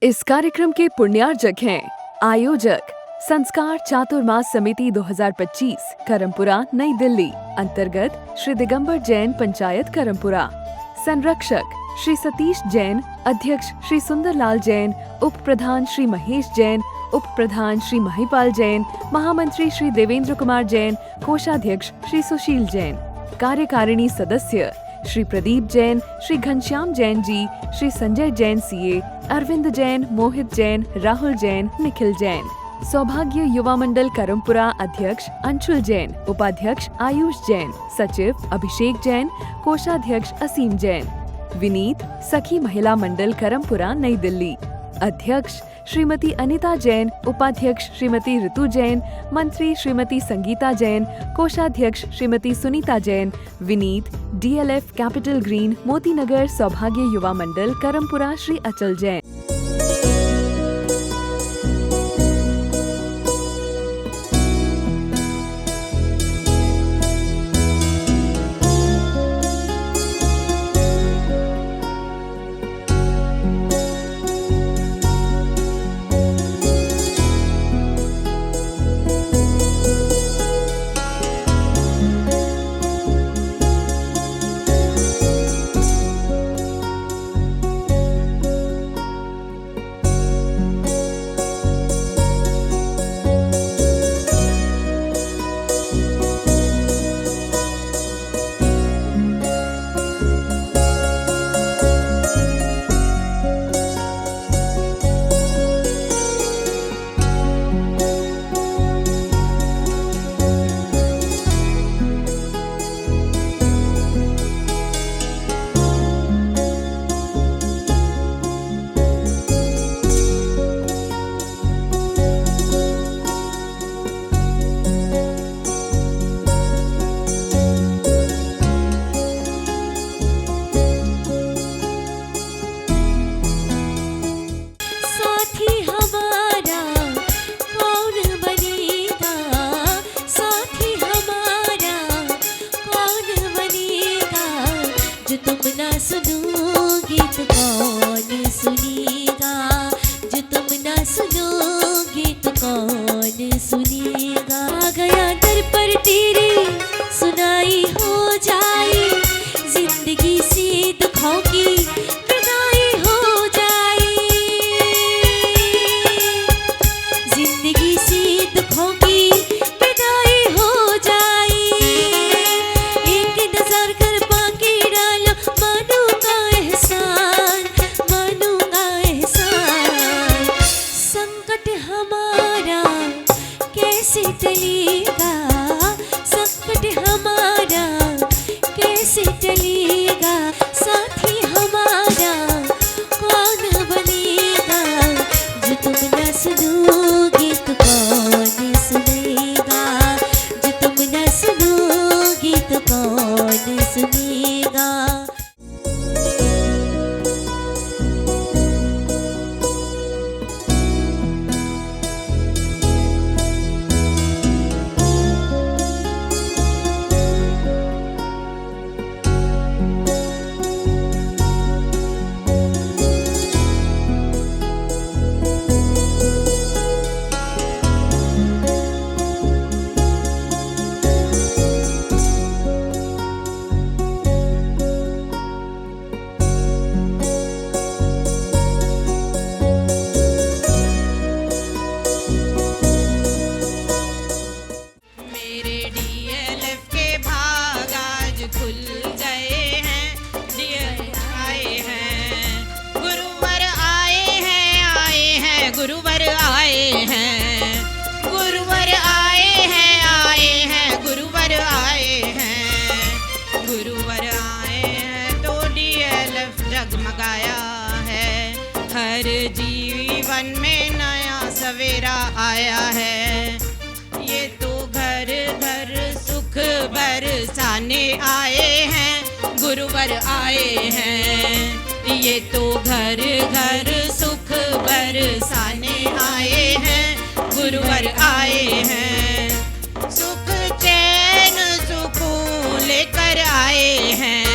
इस कार्यक्रम के पुण्यार्जक हैं आयोजक संस्कार चातुर्मास समिति 2025 करमपुरा नई दिल्ली अंतर्गत श्री दिगंबर जैन पंचायत करमपुरा। संरक्षक श्री सतीश जैन, अध्यक्ष श्री सुंदरलाल जैन, उप प्रधान श्री महेश जैन, उप प्रधान श्री महिपाल जैन, महामंत्री श्री देवेंद्र कुमार जैन, कोषाध्यक्ष श्री सुशील जैन। कार्यकारिणी सदस्य श्री प्रदीप जैन, श्री घनश्याम जैन जी, श्री संजय जैन सीए, अरविंद जैन, मोहित जैन, राहुल जैन, निखिल जैन। सौभाग्य युवा मंडल करमपुरा अध्यक्ष अंशुल जैन, उपाध्यक्ष आयुष जैन, सचिव अभिषेक जैन, कोषाध्यक्ष असीम जैन। विनीत सखी महिला मंडल करमपुरा नई दिल्ली अध्यक्ष श्रीमती अनिता जैन, उपाध्यक्ष श्रीमती ऋतु जैन, मंत्री श्रीमती संगीता जैन, कोषाध्यक्ष Shrimati Sunita Jain. Vineet DLF capital green Moti Nagar सौभाग्य युवा मंडल करमपुरा श्री अचल जैन। हर जीवन में नया सवेरा आया है। ये तो घर घर सुख बरसाने आए हैं, गुरुवर आए हैं। ये तो घर घर सुख बरसाने आए हैं, गुरुवर आए हैं। सुख चैन सुकून लेकर आए हैं,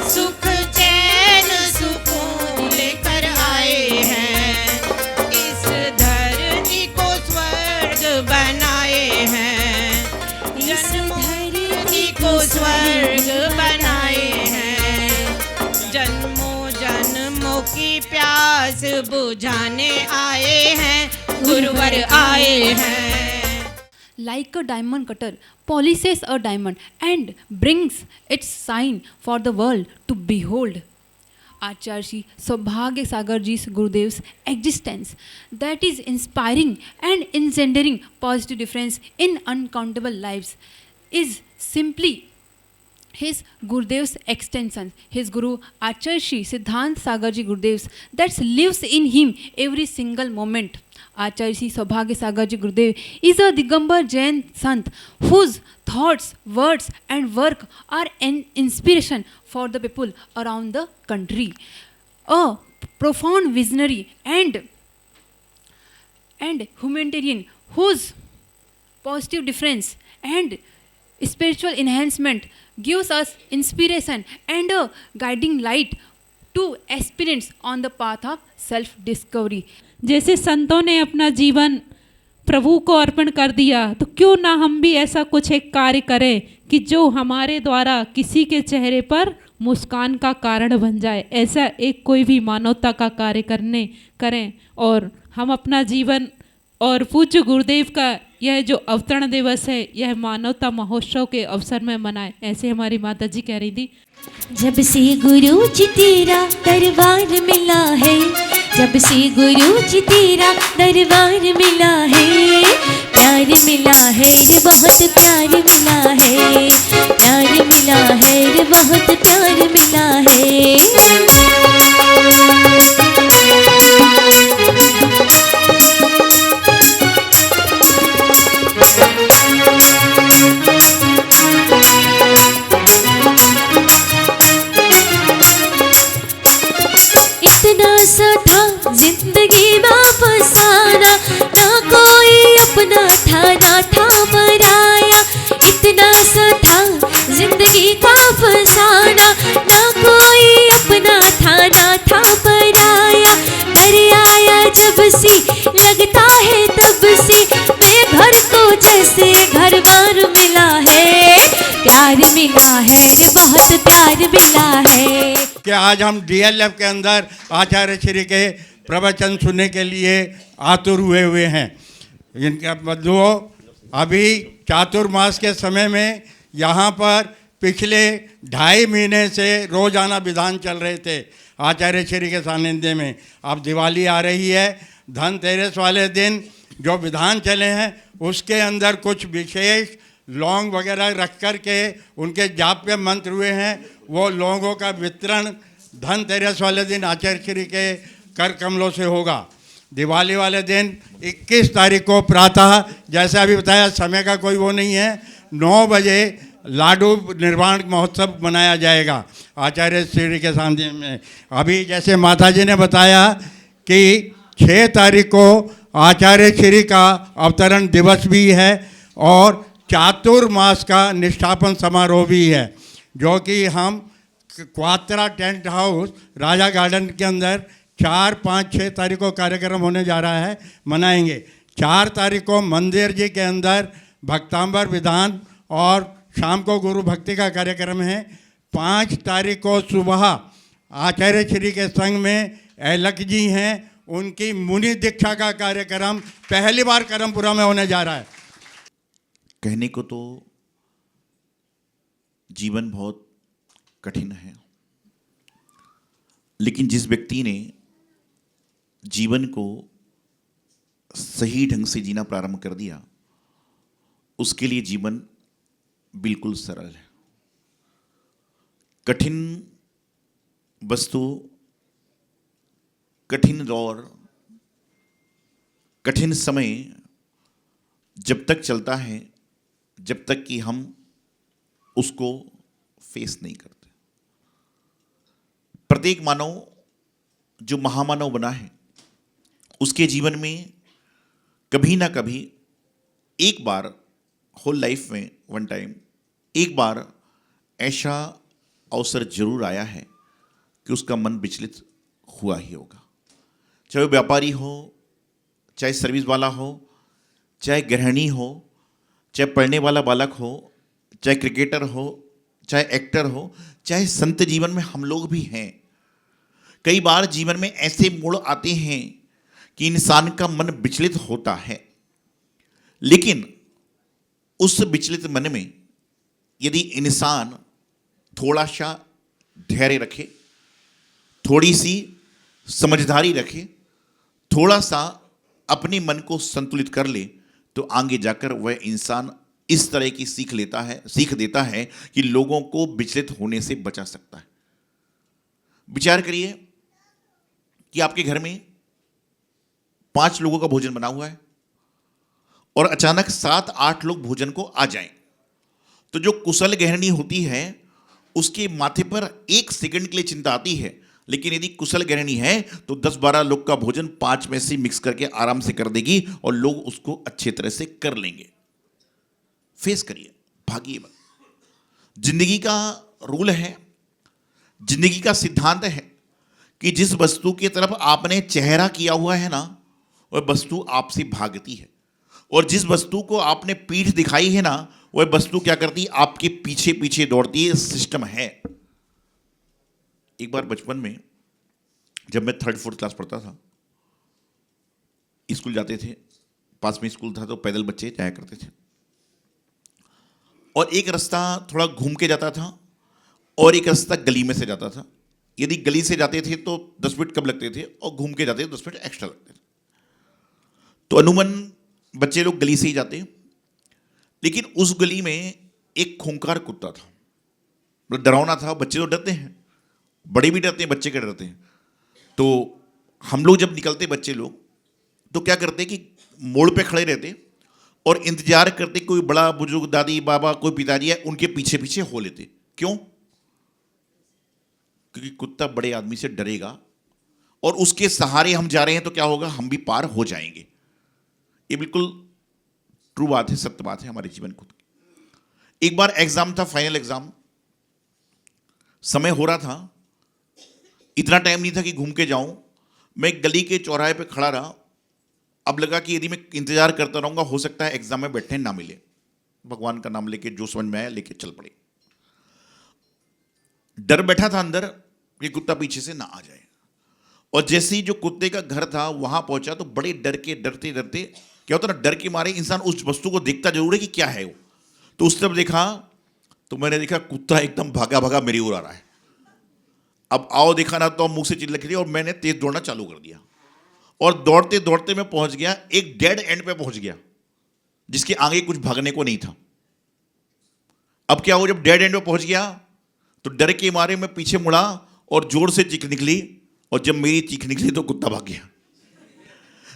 सुख चैन सुकून लेकर आए हैं। स्वर्ग बनाए हैं। जन्मों जन्मों की प्यास बुझाने आए हैं, गुरुवर आए हैं। Like a diamond cutter polishes a diamond and brings its sign for the world to behold. Acharya Shri Saubhagya Sagar Ji's Gurudev's existence that is inspiring and engendering positive difference in uncountable lives is simply his Gurudev's extension, his Guru Acharya Shri Siddhant Sagar Ji Gurudev's that lives in him every single moment. Acharya Shri Saubhagya Sagar Ji Gurudev is a Digambar Jain Sant whose thoughts, words and work are an inspiration for the people around the country. A profound visionary and humanitarian whose positive difference and spiritual enhancement gives us inspiration and a guiding light to aspirants on the path of self-discovery. जैसे संतों ने अपना जीवन प्रभु को अर्पण कर दिया, तो क्यों ना हम भी ऐसा कुछ एक कार्य करें कि जो हमारे द्वारा किसी के चेहरे पर मुस्कान का कारण बन जाए। ऐसा एक कोई भी मानवता का कार्य करें और हम अपना जीवन और पूज्य गुरुदेव का यह जो अवतरण दिवस है, यह मानवता महोत्सव के अवसर में मनाएं। ऐसे हमारी माता जी कह रही थी। जब से गुरु जी तेरा दरबार मिला है, जब से गुरु जी तेरा दरबार मिला है, प्यार मिला है रे बहुत प्यार मिला है, प्यार मिला है रे बहुत प्यार मिला है। इतना सा था जिंदगी वापस आना, ना कोई अपना था ना था पराया। इतना सा था जिंदगी का फसाना, ना कोई अपना था ना था पराया। घर आया जब से लगता है तब से बेघर को जैसे घर बार मिला है, प्यार मिला है रे बहुत प्यार मिला है। कि आज हम डीएलएफ के अंदर आचार्य श्री के प्रवचन सुनने के लिए आतुर हुए हैं। इनका मतलब अभी चातुर्मास के समय में यहाँ पर पिछले 2.5 महीने से रोजाना विधान चल रहे थे आचार्य श्री के सानिध्य में। अब दिवाली आ रही है, धनतेरस वाले दिन जो विधान चले हैं उसके अंदर कुछ विशेष लौंग वगैरह रख कर के उनके जाप्य मंत्र हुए हैं। वो लौंगों का वितरण धनतेरस वाले दिन आचार्य श्री के कर कमलों से होगा। दिवाली वाले दिन 21 तारीख को प्रातः, जैसे अभी बताया समय का कोई वो नहीं है, 9 बजे लाडू निर्माण महोत्सव मनाया जाएगा आचार्य श्री के सानिध्य में। अभी जैसे माता जी ने बताया कि 6 तारीख को आचार्य श्री का अवतरण दिवस भी है और चातुर्मास का निष्ठापन समारोह भी है, जो कि हम क्वात्रा टेंट हाउस राजा गार्डन के अंदर 4, 5, 6 तारीख को कार्यक्रम होने जा रहा है, मनाएंगे। 4 तारीख को मंदिर जी के अंदर भक्तांबर विधान और शाम को गुरु भक्ति का कार्यक्रम है। 5 तारीख को सुबह आचार्य श्री के संग में ऐलक जी हैं, उनकी मुनि दीक्षा का कार्यक्रम पहली बार करमपुरा में होने जा रहा है। कहने को तो जीवन बहुत कठिन है, लेकिन जिस व्यक्ति ने जीवन को सही ढंग से जीना प्रारंभ कर दिया, उसके लिए जीवन बिल्कुल सरल है। कठिन वस्तु, कठिन दौर, कठिन समय जब तक चलता है, जब तक कि हम उसको फेस नहीं करते। प्रत्येक मानव जो महामानव बना है, उसके जीवन में कभी ना कभी एक बार, होल लाइफ में वन टाइम, एक बार ऐसा अवसर जरूर आया है कि उसका मन विचलित हुआ ही होगा। चाहे वो व्यापारी हो, चाहे सर्विस वाला हो, चाहे गृहिणी हो, चाहे पढ़ने वाला बालक हो, चाहे क्रिकेटर हो, चाहे एक्टर हो, चाहे संत जीवन में हम लोग भी हैं। कई बार जीवन में ऐसे मोड़ आते हैं कि इंसान का मन विचलित होता है, लेकिन उस विचलित मन में यदि इंसान थोड़ा सा धैर्य रखे, थोड़ी सी समझदारी रखे, थोड़ा सा अपने मन को संतुलित कर ले, तो आगे जाकर वह इंसान इस तरह की सीख देता है कि लोगों को विचलित होने से बचा सकता है। विचार करिए कि आपके घर में 5 लोगों का भोजन बना हुआ है और अचानक 7-8 लोग भोजन को आ जाएं, तो जो कुशल गृहिणी होती है उसके माथे पर 1 सेकंड के लिए चिंता आती है, लेकिन यदि कुशल गृहिणी है तो 10-12 लोग का भोजन 5 में से मिक्स करके आराम से कर देगी और लोग उसको अच्छे तरह से कर लेंगे। फेस करिए, भागिए मत। जिंदगी का रूल है, जिंदगी का सिद्धांत है कि जिस वस्तु की तरफ आपने चेहरा किया हुआ है ना, वह वस्तु आपसे भागती है, और जिस वस्तु को आपने पीठ दिखाई है ना, वह वस्तु क्या करती है, आपके पीछे पीछे दौड़ती है। सिस्टम है। एक बार बचपन में जब मैं 3rd-4th क्लास पढ़ता था, स्कूल जाते थे, पास में स्कूल था तो पैदल बच्चे जाया करते थे, और एक रास्ता थोड़ा घूम के जाता था और एक रास्ता गली में से जाता था। यदि गली से जाते थे तो 10 मिनट कम लगते थे और घूम के जाते थे 10 मिनट एक्स्ट्रा लगते थे। तो अमूमन बच्चे लोग गली से ही जाते, लेकिन उस गली में एक खूंखार कुत्ता था, मतलब डरावना था। बच्चे तो डरते हैं, बड़े भी डरते हैं, बच्चे क्या डरते हैं। तो हम लोग जब निकलते बच्चे लोग तो क्या करते कि मोड़ पे खड़े रहते और इंतजार करते कोई बड़ा बुजुर्ग, दादी बाबा, कोई पिताजी है, उनके पीछे पीछे हो लेते। क्यों? क्योंकि कुत्ता बड़े आदमी से डरेगा और उसके सहारे हम जा रहे हैं तो क्या होगा, हम भी पार हो जाएंगे। ये बिल्कुल ट्रू बात है, सत्य बात है हमारे जीवन खुद की। एक बार एग्जाम था, फाइनल एग्जाम, समय हो रहा था, इतना टाइम नहीं था कि घूम के जाऊं। मैं गली के चौराहे पे खड़ा रहा। अब लगा कि यदि मैं इंतजार करता रहूंगा हो सकता है एग्जाम में बैठने ना मिले। भगवान का नाम लेके जो समझ में आया लेके चल पड़े। डर बैठा था अंदर कि कुत्ता पीछे से ना आ जाए, और जैसे ही जो कुत्ते का घर था वहां पहुंचा तो बड़े डर के डरते डरते, क्या होता ना, डर के मारे इंसान उस वस्तु को देखता जरूर है कि क्या है वो। तो उस तरफ देखा तो मैंने देखा कुत्ता एकदम भागा भागा मेरी ओर आ रहा है। अब आओ देखा ना तो मुंह से चिल्ला रही, और मैंने तेज दौड़ना चालू कर दिया और दौड़ते दौड़ते मैं पहुंच गया एक डेड एंड पे पहुंच गया, जिसके आगे कुछ भागने को नहीं था। अब क्या हो, जब डेड एंड पे पहुंच गया तो डर के मारे मैं पीछे मुड़ा और जोर से चीख निकली, और जब मेरी चीख निकली तो कुत्ता भाग गया।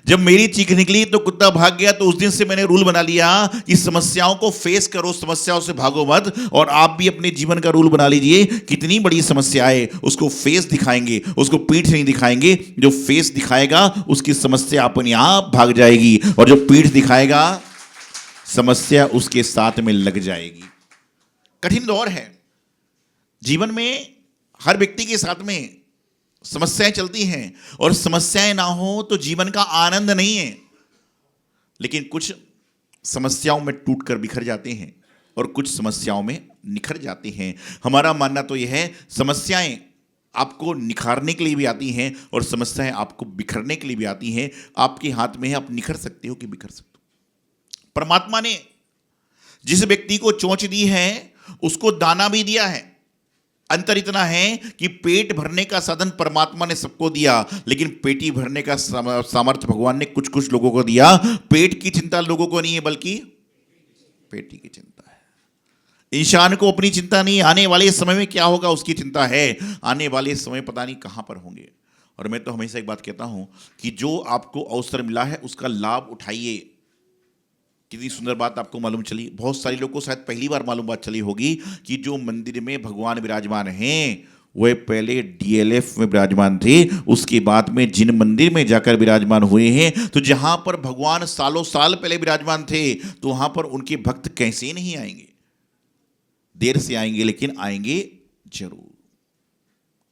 जब मेरी चीख निकली तो कुत्ता भाग गया। तो उस दिन से मैंने रूल बना लिया कि समस्याओं को फेस करो, समस्याओं से भागो मत। और आप भी अपने जीवन का रूल बना लीजिए, कितनी बड़ी समस्या आए उसको फेस दिखाएंगे, उसको पीठ नहीं दिखाएंगे। जो फेस दिखाएगा उसकी समस्या अपने आप भाग जाएगी, और जो पीठ दिखाएगा समस्या उसके साथ में लग जाएगी। कठिन दौर है जीवन में, हर व्यक्ति के साथ में समस्याएं चलती हैं, और समस्याएं ना हो तो जीवन का आनंद नहीं है। लेकिन कुछ समस्याओं में टूटकर बिखर जाते हैं और कुछ समस्याओं में निखर जाते हैं। हमारा मानना तो यह है, समस्याएं आपको निखारने के लिए भी आती हैं और समस्याएं आपको बिखरने के लिए भी आती हैं। आपके हाथ में है, आप निखर सकते हो कि बिखर सकते हो। परमात्मा ने जिस व्यक्ति को चोंच दी है उसको दाना भी दिया है। अंतर इतना है कि पेट भरने का साधन परमात्मा ने सबको दिया, लेकिन पेटी भरने का सामर्थ्य भगवान ने कुछ कुछ लोगों को दिया। पेट की चिंता लोगों को नहीं है, बल्कि पेटी की चिंता है। इंसान को अपनी चिंता नहीं, आने वाले समय में क्या होगा उसकी चिंता है। आने वाले समय पता नहीं कहां पर होंगे। और मैं तो हमेशा एक बात कहता हूं कि जो आपको अवसर मिला है उसका लाभ उठाइए। कितनी सुंदर बात आपको मालूम चली, बहुत सारे लोगों को शायद पहली बार मालूम बात चली होगी कि जो मंदिर में भगवान विराजमान हैं वह पहले डीएलएफ में विराजमान थे, उसके बाद में जिन मंदिर में जाकर विराजमान हुए हैं, तो जहां पर भगवान सालों साल पहले विराजमान थे तो वहां पर उनके भक्त कैसे नहीं आएंगे। देर से आएंगे लेकिन आएंगे जरूर।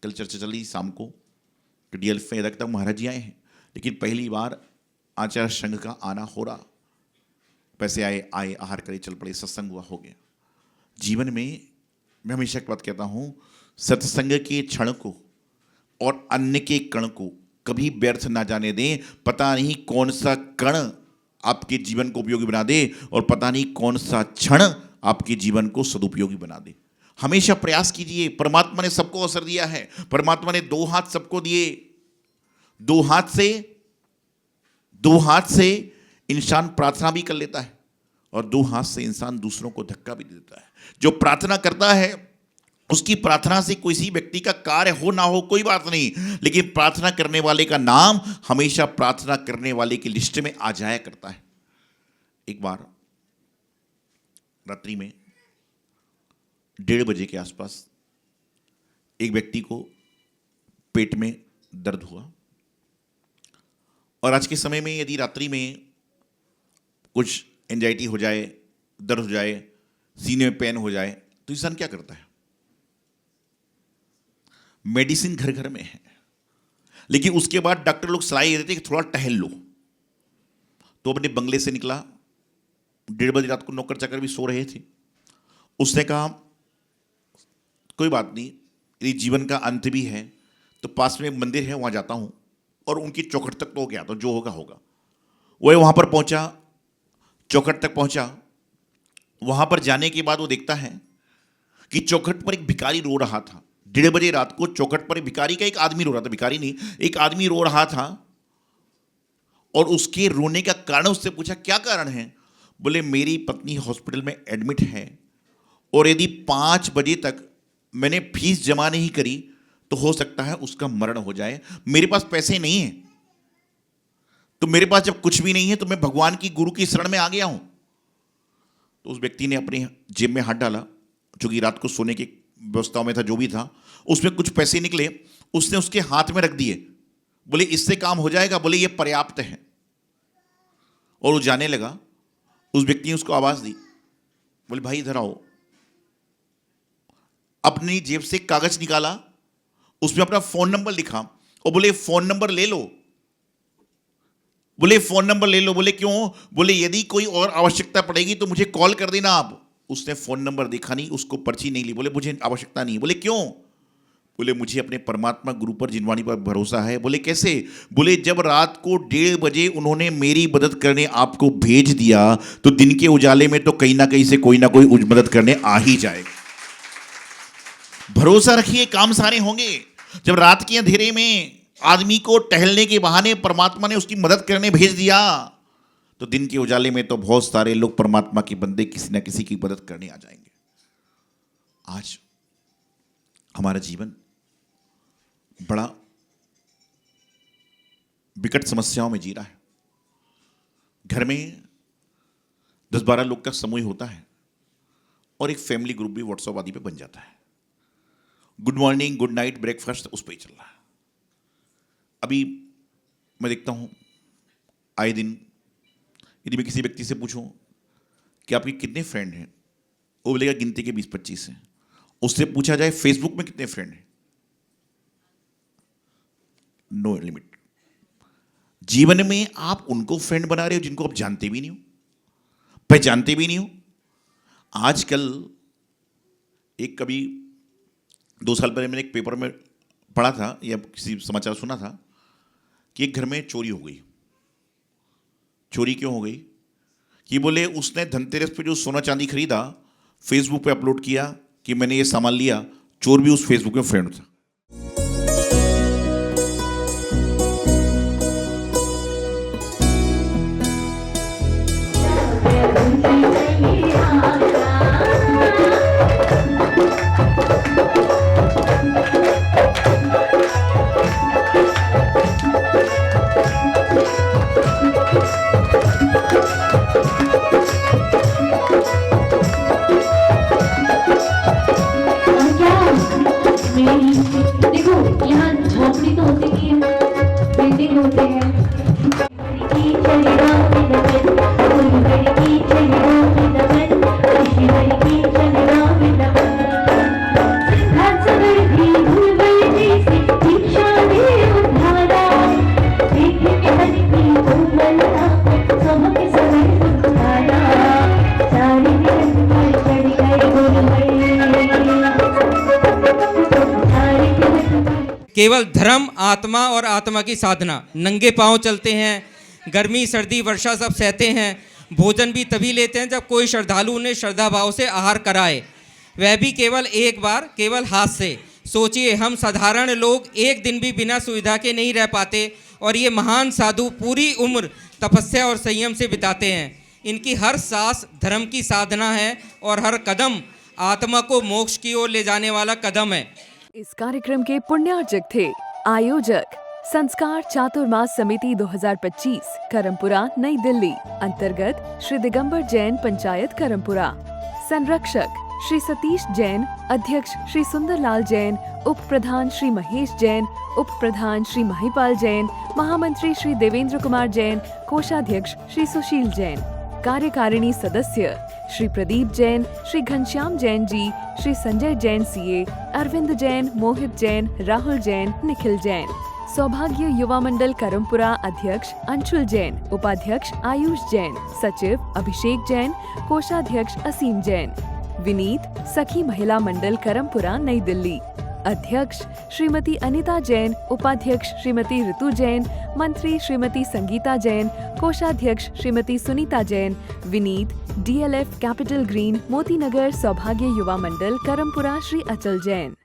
कल चर्चा चली शाम को कि डीएलएफ में तक महाराज जी आए हैं, लेकिन पहली बार आचार्य संघ का आना हो रहा। पैसे आए, आहार करे, चल पड़े, सत्संग हुआ, हो गया। जीवन में मैं हमेशा एक बात कहता हूं, सत्संग के क्षण को और अन्य के कण को कभी व्यर्थ ना जाने दें। पता नहीं कौन सा कण आपके जीवन को उपयोगी बना दे और पता नहीं कौन सा क्षण आपके जीवन को सदुपयोगी बना दे। हमेशा प्रयास कीजिए। परमात्मा ने सबको अवसर दिया है। परमात्मा ने 2 हाथ सबको दिए। 2 हाथ से इंसान प्रार्थना भी कर लेता है और 2 हाथ से इंसान दूसरों को धक्का भी दे देता है। जो प्रार्थना करता है उसकी प्रार्थना से किसी व्यक्ति का कार्य हो ना हो कोई बात नहीं, लेकिन प्रार्थना करने वाले का नाम हमेशा प्रार्थना करने वाले की लिस्ट में आ जाया करता है। एक बार रात्रि में 1:30 बजे के आसपास एक व्यक्ति को पेट में दर्द हुआ, और आज के समय में यदि रात्रि में कुछ एंजाइटी हो जाए, दर्द हो जाए, सीने में पेन हो जाए, तो इंसान क्या करता है? मेडिसिन घर घर में है, लेकिन उसके बाद डॉक्टर लोग सलाह देते कि थोड़ा टहल लो। तो अपने बंगले से निकला, 1:30 बजे रात को नौकर चाकर भी सो रहे थे। उसने कहा कोई बात नहीं, यदि जीवन का अंत भी है तो पास में एक मंदिर है, वहां जाता हूं और उनकी चौखट तक तो गया, तो जो होगा होगा। वह वहां पर पहुंचा, चौखट तक पहुंचा। वहां पर जाने के बाद वो देखता है कि चौखट पर एक भिखारी रो रहा था। 1:30 बजे रात को चौखट पर भिखारी का एक आदमी रो रहा था, भिखारी नहीं, एक आदमी रो रहा था। और उसके रोने का कारण उससे पूछा क्या कारण है? बोले मेरी पत्नी हॉस्पिटल में एडमिट है और यदि 5 बजे तक मैंने फीस जमा नहीं करी तो हो सकता है उसका मरण हो जाए। मेरे पास पैसे नहीं है, तो मेरे पास जब कुछ भी नहीं है तो मैं भगवान की गुरु की शरण में आ गया हूं। तो उस व्यक्ति ने अपनी जेब में हाथ डाला, जो कि रात को सोने की व्यवस्था में था, जो भी था, उसमें कुछ पैसे निकले, उसने उसके हाथ में रख दिए। बोले इससे काम हो जाएगा? बोले ये पर्याप्त है। और वो जाने लगा। उस व्यक्ति ने उसको आवाज दी, बोले भाई इधर आओ। अपनी जेब से कागज निकाला, उसमें अपना फोन नंबर लिखा और बोले फोन नंबर ले लो। बोले फोन नंबर ले लो। बोले क्यों? बोले यदि कोई और आवश्यकता पड़ेगी तो मुझे कॉल कर देना आप। उसने फोन नंबर देखा नहीं, उसको पर्ची नहीं ली। बोले मुझे आवश्यकता नहीं। बोले क्यों? बोले मुझे अपने परमात्मा गुरु पर, जिनवाणी पर भरोसा है। बोले कैसे? बोले जब रात को 1:30 बजे उन्होंने मेरी मदद करने आपको भेज दिया तो दिन के उजाले में तो कहीं ना कहीं से कोई ना कोई मदद करने आ ही जाएगा। भरोसा रखिए, काम सारे होंगे। जब रात के अंधेरे में आदमी को टहलने के बहाने परमात्मा ने उसकी मदद करने भेज दिया तो दिन के उजाले में तो बहुत सारे लोग परमात्मा के बंदे किसी न किसी की मदद करने आ जाएंगे। आज हमारा जीवन बड़ा विकट समस्याओं में जी रहा है। घर में 10-12 लोग का समूह होता है और एक फैमिली ग्रुप भी व्हाट्सएप आदि पे बन जाता है। Good morning, good night, breakfast उस पर ही चल रहा है। अभी मैं देखता हूं आए दिन यदि मैं किसी व्यक्ति से पूछूं कि आपके कितने फ्रेंड हैं, वो बोलेगा गिनती के 20-25 हैं। उससे पूछा जाए फेसबुक में कितने फ्रेंड हैं, नो लिमिट। जीवन में आप उनको फ्रेंड बना रहे हो जिनको आप जानते भी नहीं हो, पहचानते भी नहीं हो। आजकल एक कभी 2 साल पहले मैंने एक पेपर में पढ़ा था या किसी समाचार सुना था कि एक घर में चोरी हो गई। चोरी क्यों हो गई? कि बोले उसने धनतेरस पे जो सोना चांदी खरीदा फेसबुक पे अपलोड किया कि मैंने ये सामान लिया। चोर भी उस फेसबुक में फ्रेंड था। देखो यहाँ झोपड़ी तो होती नहीं है, बिल्डिंग होते हैं। केवल धर्म, आत्मा और आत्मा की साधना। नंगे पांव चलते हैं, गर्मी सर्दी वर्षा सब सहते हैं, भोजन भी तभी लेते हैं जब कोई श्रद्धालु उन्हें श्रद्धा भाव से आहार कराए, वह भी केवल एक बार, केवल हाथ से। सोचिए, हम साधारण लोग एक दिन भी बिना सुविधा के नहीं रह पाते और ये महान साधु पूरी उम्र तपस्या और संयम से बिताते हैं। इनकी हर सांस धर्म की साधना है और हर कदम आत्मा को मोक्ष की ओर ले जाने वाला कदम है। इस कार्यक्रम के पुण्यार्जक थे आयोजक संस्कार चातुर्मास समिति 2025 करमपुरा नई दिल्ली अंतर्गत श्री दिगंबर जैन पंचायत करमपुरा। संरक्षक श्री सतीश जैन, अध्यक्ष श्री सुंदरलाल जैन, उप प्रधान श्री महेश जैन, उप प्रधान श्री महिपाल जैन, महामंत्री श्री देवेंद्र कुमार जैन, कोषाध्यक्ष श्री सुशील जैन। कार्यकारिणी सदस्य श्री प्रदीप जैन, श्री घनश्याम जैन जी, श्री संजय जैन सीए, अरविंद जैन, मोहित जैन, राहुल जैन, निखिल जैन। सौभाग्य युवा मंडल करमपुरा अध्यक्ष अंशुल जैन, उपाध्यक्ष आयुष जैन, सचिव अभिषेक जैन, कोषाध्यक्ष असीम जैन। विनीत सखी महिला मंडल करमपुरा नई दिल्ली अध्यक्ष श्रीमती अनिता जैन, उपाध्यक्ष श्रीमती ऋतु जैन, मंत्री श्रीमती संगीता जैन, कोषाध्यक्ष Shrimati Sunita Jain. Vineet DLF capital green Moti Nagar सौभाग्य युवा मंडल करमपुरा श्री अचल जैन।